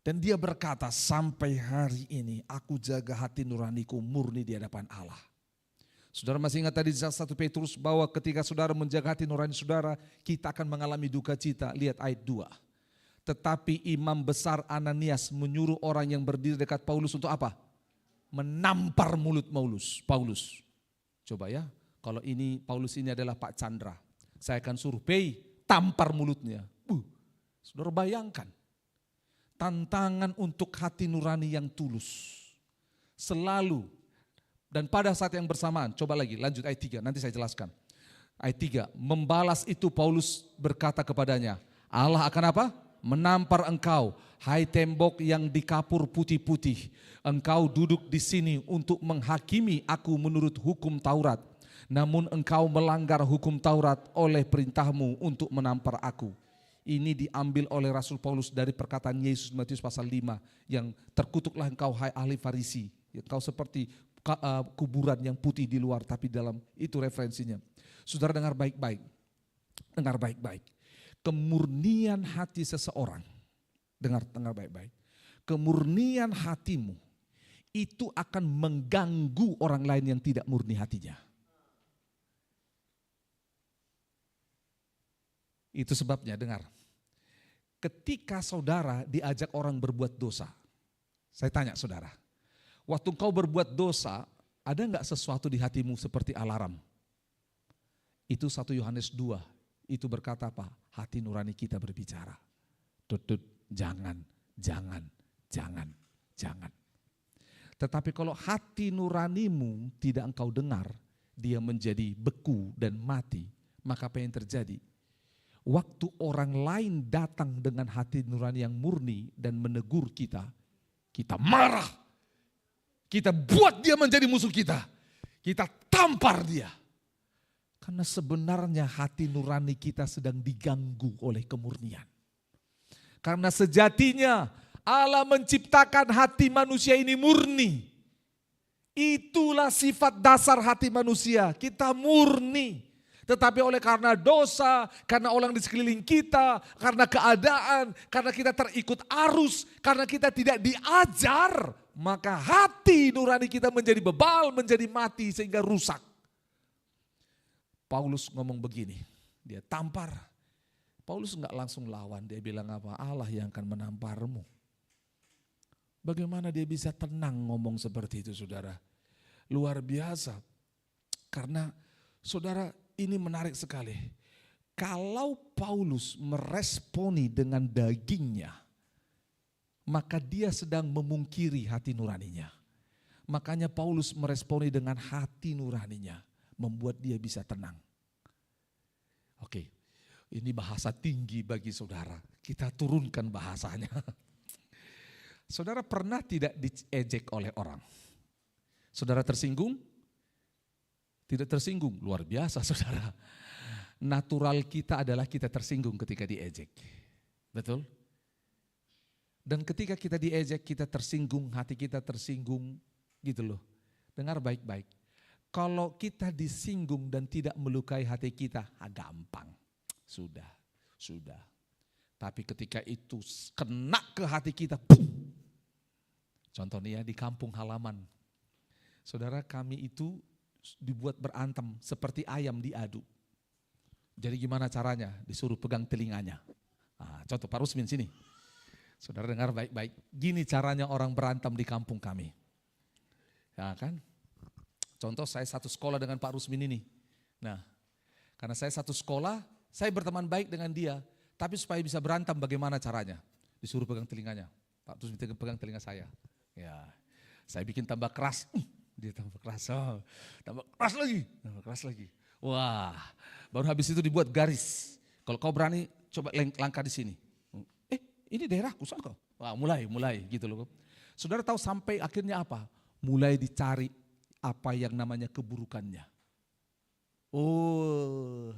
Dan dia berkata, sampai hari ini aku jaga hati nuraniku murni di hadapan Allah. Saudara masih ingat tadi di 1 Petrus bahwa ketika saudara menjaga hati nurani saudara, kita akan mengalami duka cita. Lihat ayat 2. Tetapi imam besar Ananias menyuruh orang yang berdiri dekat Paulus untuk apa? Menampar mulut Paulus. Coba ya, kalau ini Paulus ini adalah Pak Chandra. Saya akan suruh, tampar mulutnya. Saudara bayangkan. Tantangan untuk hati nurani yang tulus. Selalu. Dan pada saat yang bersamaan, coba lagi lanjut ayat 3, nanti saya jelaskan. Ayat 3, membalas itu Paulus berkata kepadanya, Allah akan apa? Menampar engkau, hai tembok yang dikapur putih-putih. Engkau duduk di sini untuk menghakimi aku menurut hukum Taurat. Namun engkau melanggar hukum Taurat oleh perintahmu untuk menampar aku. Ini diambil oleh Rasul Paulus dari perkataan Yesus Matius pasal 5. Yang terkutuklah engkau hai ahli Farisi. Engkau seperti kuburan yang putih di luar tapi dalam, itu referensinya. Saudara dengar baik-baik. Dengar baik-baik. Kemurnian hati seseorang, dengar baik-baik. Kemurnian hatimu itu akan mengganggu orang lain yang tidak murni hatinya. Itu sebabnya, dengar. Ketika saudara diajak orang berbuat dosa, saya tanya saudara, waktu kau berbuat dosa, ada enggak sesuatu di hatimu seperti alarm? Itu 1 Yohanes 2, itu berkata apa? Hati nurani kita berbicara. Tutut, jangan. Tetapi kalau hati nuranimu tidak engkau dengar, dia menjadi beku dan mati, maka apa yang terjadi? Waktu orang lain datang dengan hati nurani yang murni dan menegur kita, kita marah. Kita buat dia menjadi musuh kita. Kita tampar dia. Karena sebenarnya hati nurani kita sedang diganggu oleh kemurnian. Karena sejatinya Allah menciptakan hati manusia ini murni. Itulah sifat dasar hati manusia, kita murni. Tetapi oleh karena dosa, karena orang di sekeliling kita, karena keadaan, karena kita terikut arus, karena kita tidak diajar, maka hati nurani kita menjadi bebal, menjadi mati sehingga rusak. Paulus ngomong begini, dia tampar. Paulus enggak langsung lawan, dia bilang apa? Allah yang akan menamparmu. Bagaimana dia bisa tenang ngomong seperti itu saudara? Luar biasa. Karena saudara ini menarik sekali. Kalau Paulus meresponi dengan dagingnya, maka dia sedang memungkiri hati nuraninya. Makanya Paulus meresponi dengan hati nuraninya, membuat dia bisa tenang. Oke, ini bahasa tinggi bagi saudara. Kita turunkan bahasanya. Saudara pernah tidak diejek oleh orang? Saudara tersinggung? Tidak tersinggung, luar biasa saudara. Natural kita adalah kita tersinggung ketika diejek. Betul? Dan ketika kita diejek, kita tersinggung, hati kita tersinggung gitu loh. Dengar baik-baik. Kalau kita disinggung dan tidak melukai hati kita, gampang. Sudah. Tapi ketika itu kena ke hati kita, boom. Contohnya di kampung halaman. Saudara, kami itu dibuat berantem seperti ayam diadu. Jadi gimana caranya? Disuruh pegang telinganya. Contoh Pak Rusmin sini. Saudara dengar baik-baik. Gini caranya orang berantem di kampung kami. Ya kan? Contoh saya satu sekolah dengan Pak Rusmin ini. Nah, karena saya satu sekolah, saya berteman baik dengan dia. Tapi supaya bisa berantem bagaimana caranya? Disuruh pegang telinganya. Pak Rusmin pegang telinga saya. Ya, saya bikin tambah keras. Dia tambah keras. Tambah keras lagi. Wah, baru habis itu dibuat garis. Kalau kau berani coba langkah di sini. Ini daerahku, soal kau. Wah, mulai gitu loh. Saudara tahu sampai akhirnya apa? Mulai dicari apa yang namanya keburukannya. Oh,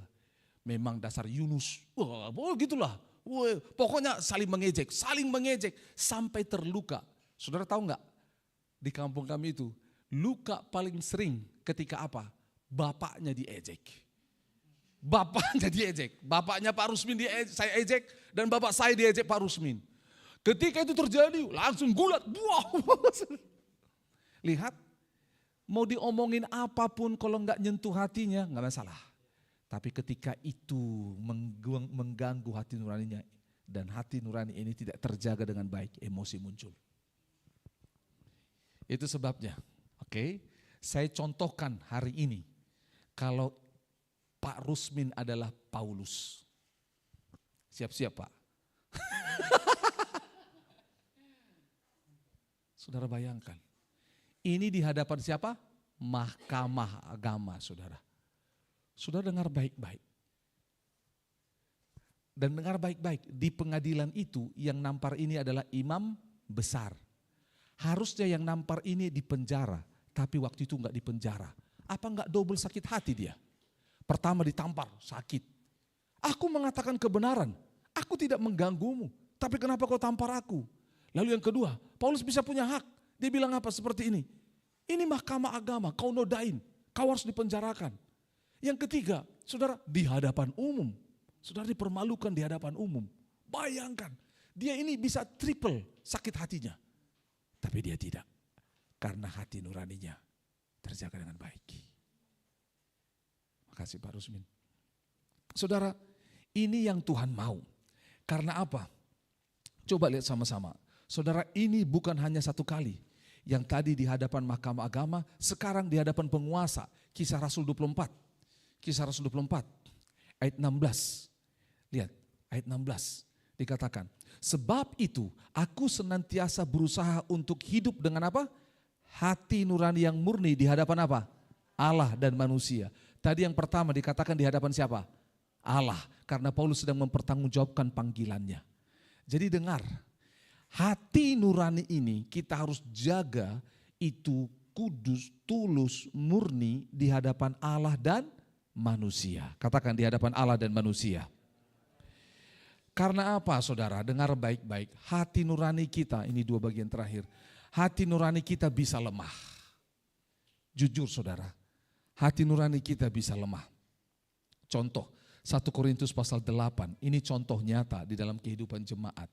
memang dasar Yunus. Wah, gitulah. Wah, pokoknya saling mengejek sampai terluka. Saudara tahu enggak? Di kampung kami itu luka paling sering ketika apa? Bapaknya diejek. Bapaknya Pak Rusmin saya ejek dan bapak saya diejek Pak Rusmin. Ketika itu terjadi langsung gulat. Wow. Lihat, mau diomongin apapun kalau enggak nyentuh hatinya enggak masalah. Tapi ketika itu mengganggu hati nuraninya dan hati nurani ini tidak terjaga dengan baik, emosi muncul. Itu sebabnya, oke, saya contohkan hari ini kalau Pak Rusmin adalah Paulus. Siap-siap Pak. Saudara bayangkan, ini di hadapan siapa? Mahkamah agama saudara. Saudara dengar baik-baik. Dan dengar baik-baik, di pengadilan itu yang nampar ini adalah imam besar. Harusnya yang nampar ini di penjara, tapi waktu itu enggak di penjara. Apa enggak double sakit hati dia? Pertama ditampar, sakit. Aku mengatakan kebenaran, aku tidak mengganggumu, tapi kenapa kau tampar aku? Lalu yang kedua, Paulus bisa punya hak. Dia bilang apa seperti ini? Ini mahkamah agama, kau nodain, kau harus dipenjarakan. Yang ketiga, saudara, di hadapan umum. Saudara dipermalukan di hadapan umum. Bayangkan, dia ini bisa triple sakit hatinya. Tapi dia tidak. Karena hati nuraninya terjaga dengan baik. Makasih Pak Rusmin. Saudara, ini yang Tuhan mau. Karena apa? Coba lihat sama-sama. Saudara, ini bukan hanya satu kali. Yang tadi di hadapan mahkamah agama, sekarang di hadapan penguasa. Kisah Rasul 24. Kisah Rasul 24 ayat 16. Lihat ayat 16 dikatakan. Sebab itu aku senantiasa berusaha untuk hidup dengan apa? Hati nurani yang murni di hadapan apa? Allah dan manusia. Tadi yang pertama dikatakan di hadapan siapa? Allah. Karena Paulus sedang mempertanggungjawabkan panggilannya. Jadi dengar, hati nurani ini kita harus jaga itu kudus, tulus, murni di hadapan Allah dan manusia. Katakan di hadapan Allah dan manusia. Karena apa saudara? Dengar baik-baik. Hati nurani kita, ini dua bagian terakhir. Hati nurani kita bisa lemah. Jujur saudara, hati nurani kita bisa lemah. Contoh, 1 Korintus pasal 8, ini contoh nyata di dalam kehidupan jemaat.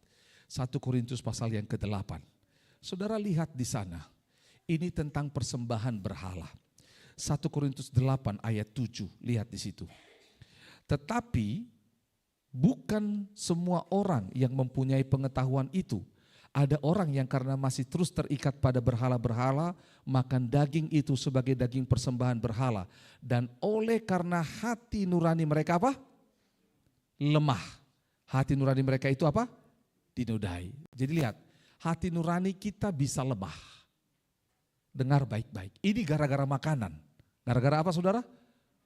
1 Korintus pasal yang ke-8. Saudara lihat di sana, ini tentang persembahan berhala. 1 Korintus 8 ayat 7, lihat di situ. Tetapi bukan semua orang yang mempunyai pengetahuan itu. Ada orang yang karena masih terus terikat pada berhala-berhala, makan daging itu sebagai daging persembahan berhala. Dan oleh karena hati nurani mereka apa? Lemah. Hati nurani mereka itu apa? Dinodai. Jadi lihat, hati nurani kita bisa lemah. Dengar baik-baik. Ini gara-gara makanan. Gara-gara apa saudara?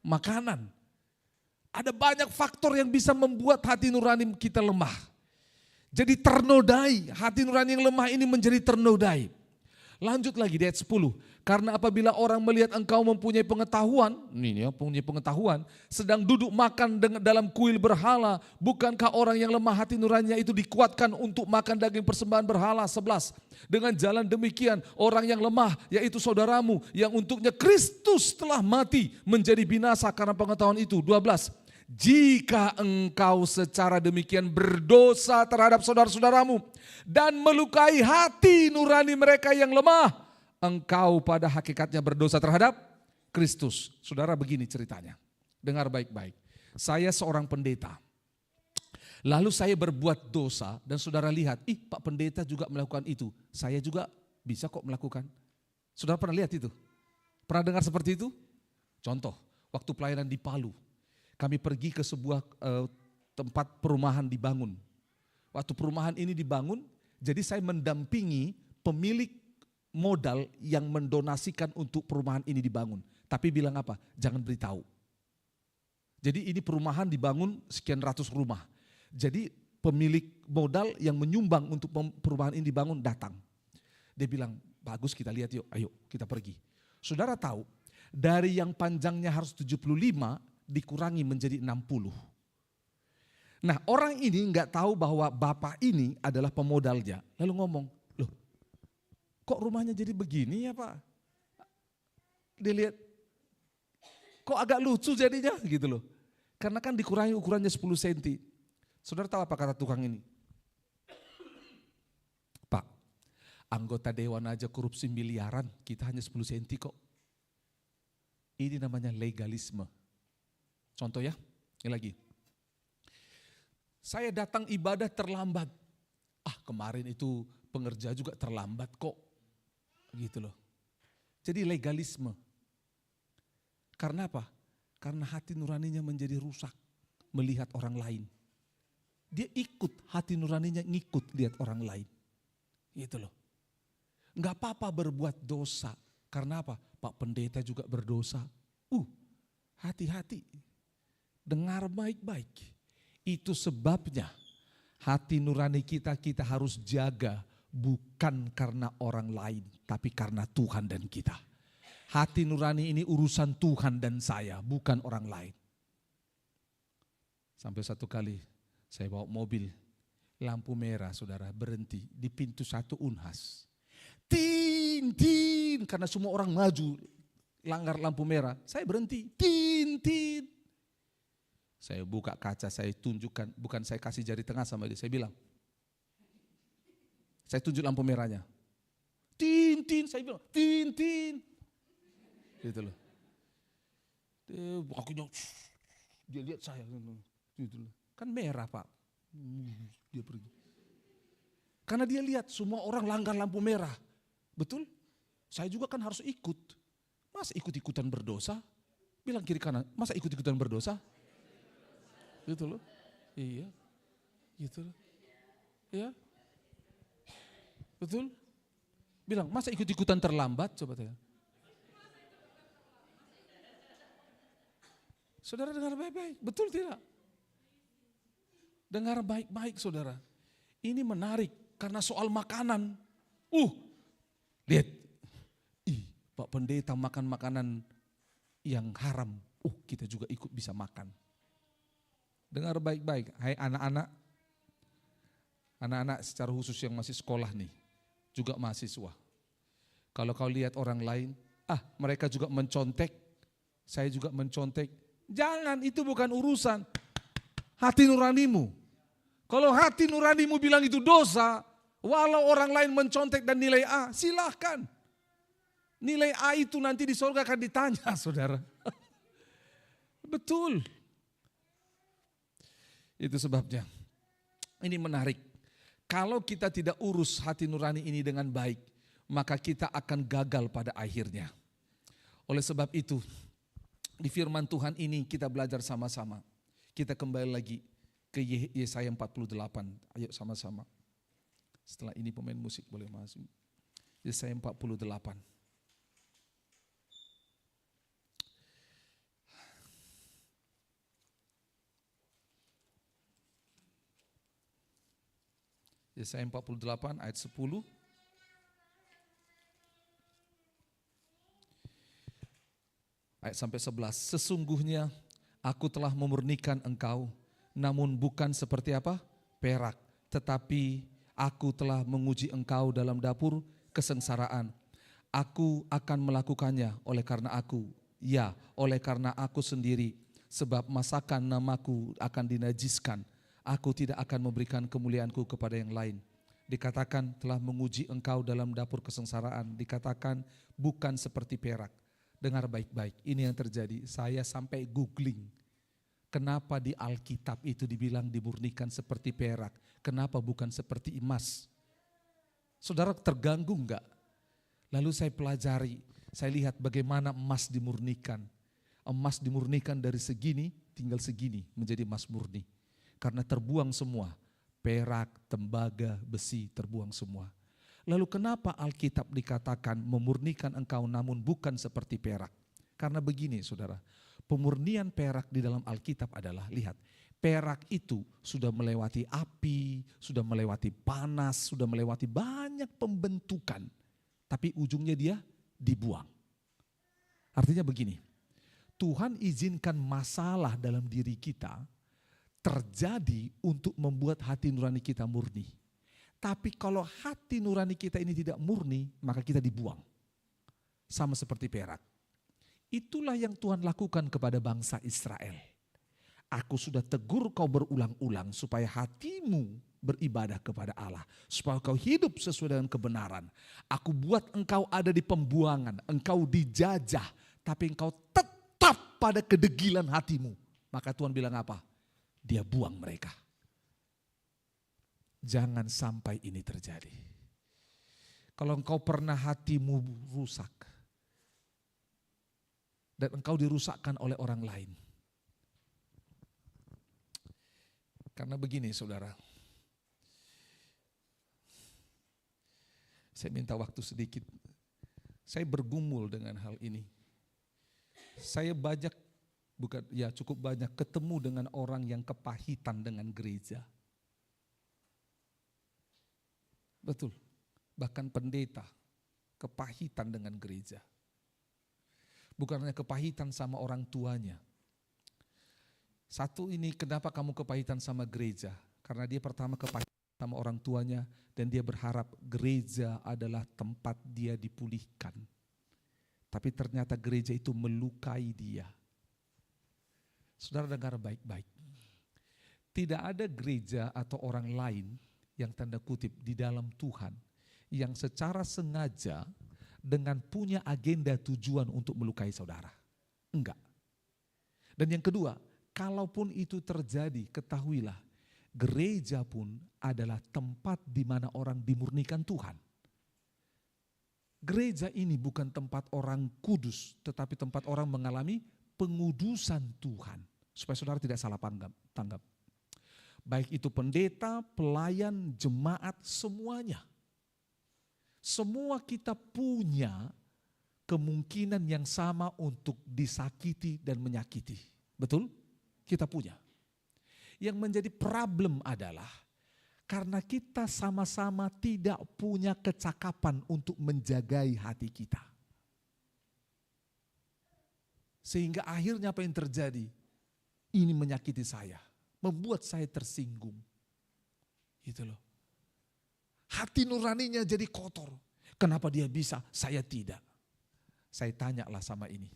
Makanan. Ada banyak faktor yang bisa membuat hati nurani kita lemah. Jadi ternodai, hati nurani yang lemah ini menjadi ternodai. Lanjut lagi di ayat 10. Karena apabila orang melihat engkau mempunyai pengetahuan, ini ya punya pengetahuan, sedang duduk makan dalam kuil berhala, bukankah orang yang lemah hati nuraninya itu dikuatkan untuk makan daging persembahan berhala? 11. Dengan jalan demikian orang yang lemah yaitu saudaramu yang untuknya Kristus telah mati menjadi binasa karena pengetahuan itu. 12. Jika engkau secara demikian berdosa terhadap saudara-saudaramu dan melukai hati nurani mereka yang lemah, engkau pada hakikatnya berdosa terhadap Kristus. Saudara begini ceritanya, dengar baik-baik. Saya seorang pendeta, lalu saya berbuat dosa dan saudara lihat, Pak pendeta juga melakukan itu, saya juga bisa kok melakukan. Saudara pernah lihat itu? Pernah dengar seperti itu? Contoh, waktu pelayanan di Palu. Kami pergi ke sebuah tempat perumahan dibangun. Waktu perumahan ini dibangun, jadi saya mendampingi pemilik modal yang mendonasikan untuk perumahan ini dibangun. Tapi bilang apa? Jangan beritahu. Jadi ini perumahan dibangun sekian ratus rumah. Jadi pemilik modal yang menyumbang untuk perumahan ini dibangun datang. Dia bilang, bagus kita lihat yuk, ayo kita pergi. Saudara tahu, dari yang panjangnya harus 75, dikurangi menjadi 60. Nah orang ini nggak tahu bahwa bapak ini adalah pemodalnya. Lalu ngomong, loh kok rumahnya jadi begini ya Pak? Dilihat, kok agak lucu jadinya gitu loh. Karena kan dikurangi ukurannya 10 cm. Saudara tahu apa kata tukang ini? Pak, anggota dewan aja korupsi miliaran, kita hanya 10 cm kok. Ini namanya legalisme. Contoh ya, ini lagi. Saya datang ibadah terlambat. Kemarin itu pengerja juga terlambat kok. Gitu loh. Jadi legalisme. Karena apa? Karena hati nuraninya menjadi rusak melihat orang lain. Dia ikut, hati nuraninya ngikut lihat orang lain. Gitu loh. Enggak apa-apa berbuat dosa. Karena apa? Pak pendeta juga berdosa. Hati-hati. Dengar baik-baik. Itu sebabnya hati nurani kita harus jaga bukan karena orang lain tapi karena Tuhan dan kita. Hati nurani ini urusan Tuhan dan saya, bukan orang lain. Sampai satu kali saya bawa mobil, lampu merah saudara berhenti di pintu 1 Unhas. Tin, tin, karena semua orang maju langgar lampu merah, saya berhenti, tin, tin. Saya buka kaca, saya tunjukkan, bukan saya kasih jari tengah sama dia, saya bilang. Saya tunjuk lampu merahnya. Tin, saya bilang, tin. Gitu loh. Dia, dia lihat saya. Gitu loh. Kan merah Pak. Dia pergi. Karena dia lihat semua orang langgar lampu merah. Betul? Saya juga kan harus ikut. Masa ikut-ikutan berdosa? Bilang kiri kanan, masa ikut-ikutan berdosa? Gitu loh. Iya. Gitu loh. Iya. Betul? Bilang, masa ikut-ikutan terlambat? Coba tanya. Saudara dengar baik-baik, betul tidak? Dengar baik-baik saudara. Ini menarik karena soal makanan. Lihat. Pak Pendeta makan makanan yang haram. Kita juga ikut bisa makan. Dengar baik-baik, hai anak-anak. Anak-anak secara khusus yang masih sekolah nih. Juga mahasiswa. Kalau kau lihat orang lain, mereka juga mencontek. Saya juga mencontek. Jangan, itu bukan urusan hati nuranimu. Kalau hati nuranimu bilang itu dosa, walau orang lain mencontek dan nilai A, silahkan. Nilai A itu nanti di surga akan ditanya, saudara. Betul. Itu sebabnya. Ini menarik. Kalau kita tidak urus hati nurani ini dengan baik, maka kita akan gagal pada akhirnya. Oleh sebab itu, di firman Tuhan ini kita belajar sama-sama. Kita kembali lagi ke Yesaya 48. Ayo sama-sama. Setelah ini pemain musik boleh masuk. Yesaya 48. Yesaya 48 ayat 10. Ayat sampai 11. Sesungguhnya aku telah memurnikan engkau, namun bukan seperti apa? Perak. Tetapi aku telah menguji engkau dalam dapur kesengsaraan. Aku akan melakukannya oleh karena aku. Ya, oleh karena aku sendiri. Sebab masakan namaku akan dinajiskan. Aku tidak akan memberikan kemuliaanku kepada yang lain. Dikatakan telah menguji engkau dalam dapur kesengsaraan. Dikatakan bukan seperti perak. Dengar baik-baik, ini yang terjadi. Saya sampai googling. Kenapa di Alkitab itu dibilang dimurnikan seperti perak? Kenapa bukan seperti emas? Saudara terganggu enggak? Lalu saya pelajari, saya lihat bagaimana emas dimurnikan. Emas dimurnikan dari segini, tinggal segini menjadi emas murni. Karena terbuang semua, perak, tembaga, besi terbuang semua. Lalu kenapa Alkitab dikatakan memurnikan engkau namun bukan seperti perak? Karena begini saudara, pemurnian perak di dalam Alkitab adalah, lihat, perak itu sudah melewati api, sudah melewati panas, sudah melewati banyak pembentukan. Tapi ujungnya dia dibuang. Artinya begini, Tuhan izinkan masalah dalam diri kita terjadi untuk membuat hati nurani kita murni. Tapi kalau hati nurani kita ini tidak murni, maka kita dibuang. Sama seperti perak. Itulah yang Tuhan lakukan kepada bangsa Israel. Aku sudah tegur kau berulang-ulang supaya hatimu beribadah kepada Allah. Supaya kau hidup sesuai dengan kebenaran. Aku buat engkau ada di pembuangan, engkau dijajah. Tapi engkau tetap pada kedegilan hatimu. Maka Tuhan bilang apa? Dia buang mereka. Jangan sampai ini terjadi. Kalau engkau pernah hatimu rusak dan engkau dirusakkan oleh orang lain. Karena begini saudara, saya minta waktu sedikit. Saya bergumul dengan hal ini. Saya cukup banyak ketemu dengan orang yang kepahitan dengan gereja. Betul, bahkan pendeta kepahitan dengan gereja. Bukan hanya kepahitan sama orang tuanya. Satu ini, kenapa kamu kepahitan sama gereja? Karena dia pertama kepahitan sama orang tuanya dan dia berharap gereja adalah tempat dia dipulihkan. Tapi ternyata gereja itu melukai dia. Saudara dengar baik-baik. Tidak ada gereja atau orang lain yang tanda kutip di dalam Tuhan yang secara sengaja dengan punya agenda tujuan untuk melukai saudara. Enggak. Dan yang kedua, kalaupun itu terjadi, ketahuilah gereja pun adalah tempat di mana orang dimurnikan Tuhan. Gereja ini bukan tempat orang kudus, tetapi tempat orang mengalami pengudusan Tuhan. Supaya saudara tidak salah tanggap. Baik itu pendeta, pelayan, jemaat, semuanya. Semua kita punya kemungkinan yang sama untuk disakiti dan menyakiti. Betul? Kita punya. Yang menjadi problem adalah karena kita sama-sama tidak punya kecakapan untuk menjagai hati kita. Sehingga akhirnya apa yang terjadi? Ini menyakiti saya, membuat saya tersinggung. Gitu loh. Hati nuraninya jadi kotor. Kenapa dia bisa, saya tidak? Saya tanyalah sama ini.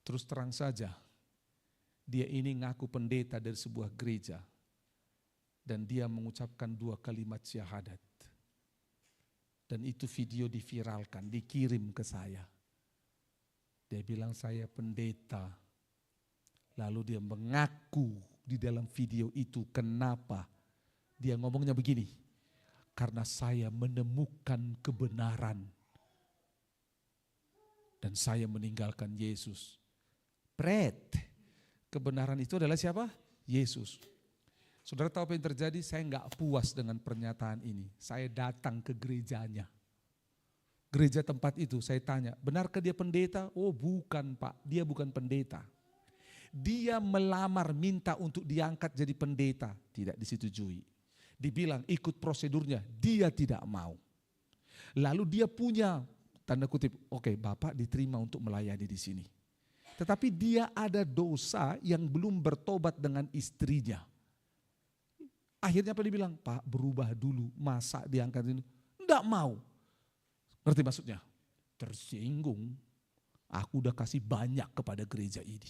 Terus terang saja, dia ini ngaku pendeta dari sebuah gereja. Dan dia mengucapkan 2 kalimat syahadat. Dan itu video diviralkan, dikirim ke saya. Dia bilang saya pendeta. Lalu dia mengaku di dalam video itu kenapa. Dia ngomongnya begini, karena saya menemukan kebenaran. Dan saya meninggalkan Yesus. Kebenaran itu adalah siapa? Yesus. Saudara tahu apa yang terjadi? Saya enggak puas dengan pernyataan ini. Saya datang ke gerejanya. Gereja tempat itu saya tanya, benarkah dia pendeta? Oh bukan Pak, dia bukan pendeta. Dia melamar minta untuk diangkat jadi pendeta. Tidak disetujui. Dibilang ikut prosedurnya, dia tidak mau. Lalu dia punya, tanda kutip, oke, Bapak diterima untuk melayani di sini. Tetapi dia ada dosa yang belum bertobat dengan istrinya. Akhirnya apa dibilang? Pak berubah dulu, masa diangkat ini? Enggak mau. Ngerti maksudnya? Tersinggung. Aku udah kasih banyak kepada gereja ini.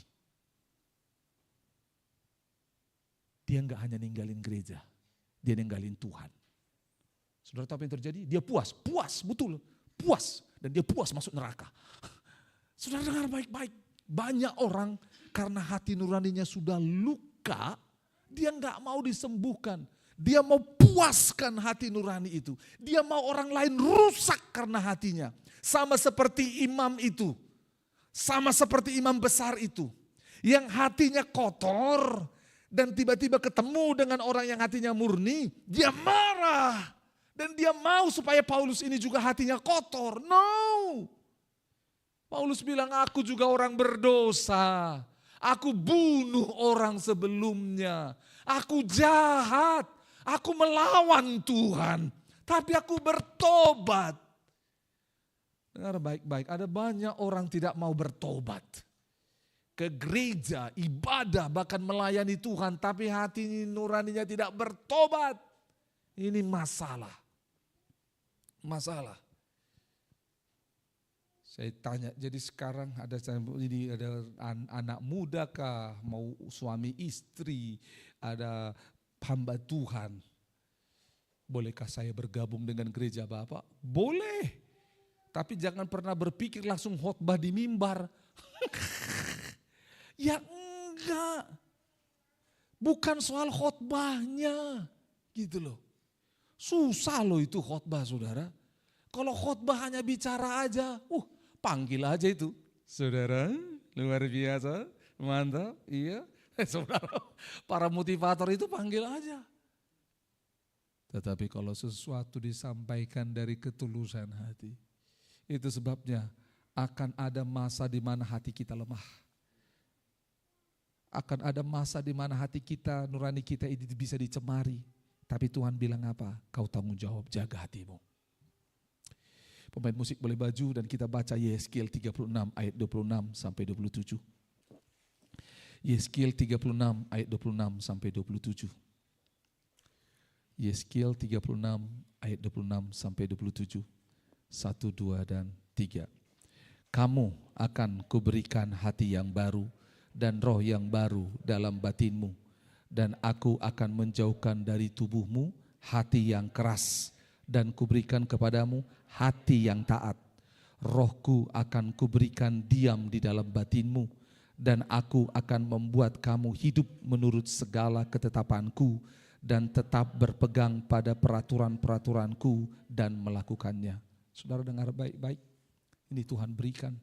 Dia enggak hanya ninggalin gereja, dia ninggalin Tuhan. Saudara tahu apa yang terjadi? Dia puas betul, puas. Dan dia puas masuk neraka. Saudara dengar baik-baik. Banyak orang karena hati nuraninya sudah luka, dia enggak mau disembuhkan. Dia mau puaskan hati nurani itu. Dia mau orang lain rusak karena hatinya. Sama seperti imam itu. Sama seperti imam besar itu. Yang hatinya kotor. Dan tiba-tiba ketemu dengan orang yang hatinya murni. Dia marah. Dan dia mau supaya Paulus ini juga hatinya kotor. No. Paulus bilang aku juga orang berdosa. Aku bunuh orang sebelumnya. Aku jahat. Aku melawan Tuhan. Tapi aku bertobat. Dengar baik-baik. Ada banyak orang tidak mau bertobat. Ke gereja, ibadah, bahkan melayani Tuhan. Tapi hati nuraninya tidak bertobat. Ini masalah. Masalah. Saya tanya, jadi sekarang ada anak muda kah, mau suami istri, ada hamba Tuhan. Bolehkah saya bergabung dengan gereja Bapak? Boleh. Tapi jangan pernah berpikir langsung khotbah di mimbar. Ya enggak. Bukan soal khotbahnya. Gitu loh. Susah loh itu khotbah saudara. Kalau khotbah hanya bicara aja, panggil aja itu. Saudara, luar biasa, mantap, iya. Saudara, para motivator itu panggil aja. Tetapi kalau sesuatu disampaikan dari ketulusan hati, itu sebabnya akan ada masa di mana hati kita lemah. Akan ada masa di mana hati kita, nurani kita ini bisa dicemari. Tapi Tuhan bilang apa? Kau tanggung jawab, jaga hatimu. Pemain musik boleh baju dan kita baca Yesaya 36 ayat 26 sampai 27. Yesaya 36 ayat 26 sampai 27. Yesaya 36 ayat 26 sampai 27. 1, 2 dan 3. Kamu akan kuberikan hati yang baru dan roh yang baru dalam batinmu. Dan aku akan menjauhkan dari tubuhmu hati yang keras, dan kuberikan kepadamu hati yang taat. Rohku akan kuberikan diam di dalam batinmu, dan aku akan membuat kamu hidup menurut segala ketetapanku, dan tetap berpegang pada peraturan-peraturanku dan melakukannya. Saudara dengar baik-baik, ini Tuhan berikan